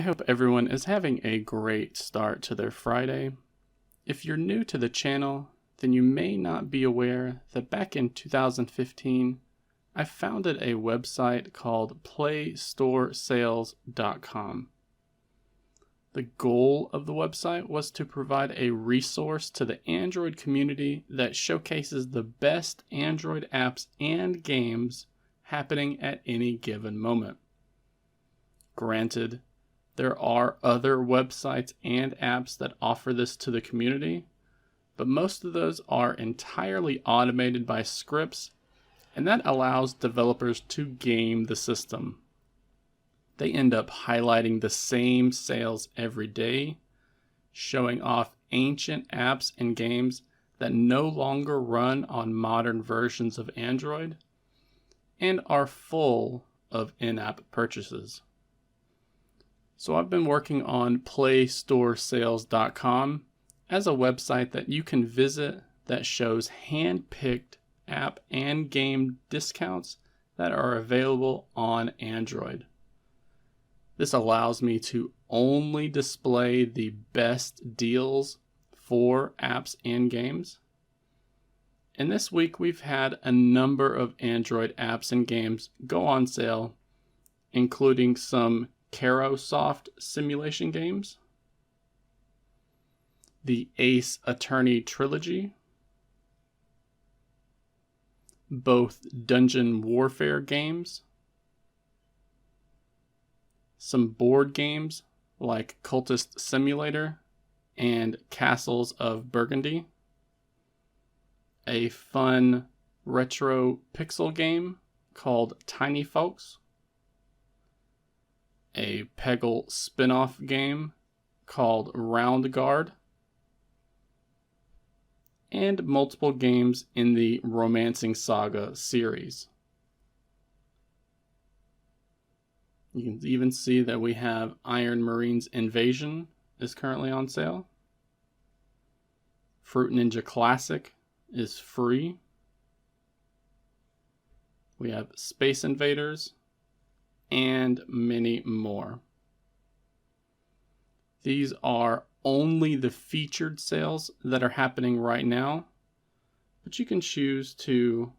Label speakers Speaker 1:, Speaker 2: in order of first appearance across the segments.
Speaker 1: hope everyone is having a great start to their Friday. If you're new to the channel, then you may not be aware that back in 2015, I founded a website called PlayStoreSales.com. The goal of the website was to provide a resource to the Android community that showcases the best Android apps and games happening at any given moment. Granted, there are other websites and apps that offer this to the community, but most of those are entirely automated by scripts, and that allows developers to game the system. They end up highlighting the same sales every day, showing off ancient apps and games that no longer run on modern versions of Android, and are full of in-app purchases. So I've been working on PlayStoreSales.com as a website that you can visit that shows hand-picked app and game discounts that are available on Android. This allows me to only display the best deals for apps and games. And this week we've had a number of Android apps and games go on sale, including some Kairosoft simulation games, the Ace Attorney Trilogy, both dungeon warfare games, some board games like Cultist Simulator and Castles of Burgundy, a fun retro pixel game called Tinyfolks, a peggle spinoff game called Roundguard, and multiple games in the Romancing SaGa series. You can even see that we have Iron Marine's Invasion is currently on sale. Fruit Ninja Classic is free. We have Space Invaders and many more. These are only the featured sales that are happening right now, but you can choose to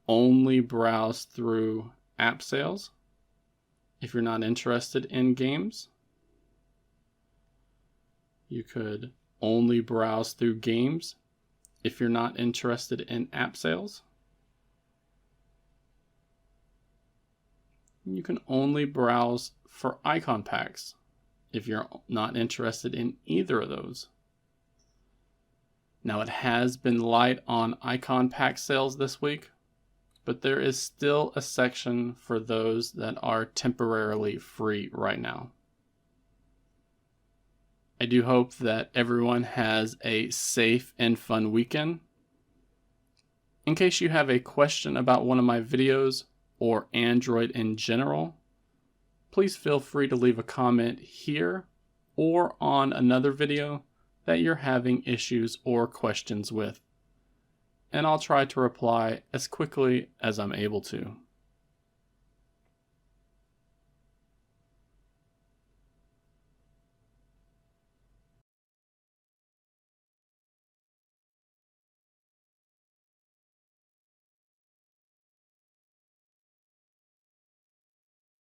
Speaker 1: only browse through app sales if you're not interested in games. You could only browse through games if you're not interested in app sales. You can only browse for icon packs if you're not interested in either of those. Now, it has been light on icon pack sales this week, but there is still a section for those that are temporarily free right now. I do hope that everyone has a safe and fun weekend. In case you have a question about one of my videos or Android in general, please feel free to leave a comment here or on another video that you're having issues or questions with, and I'll try to reply as quickly as I'm able to.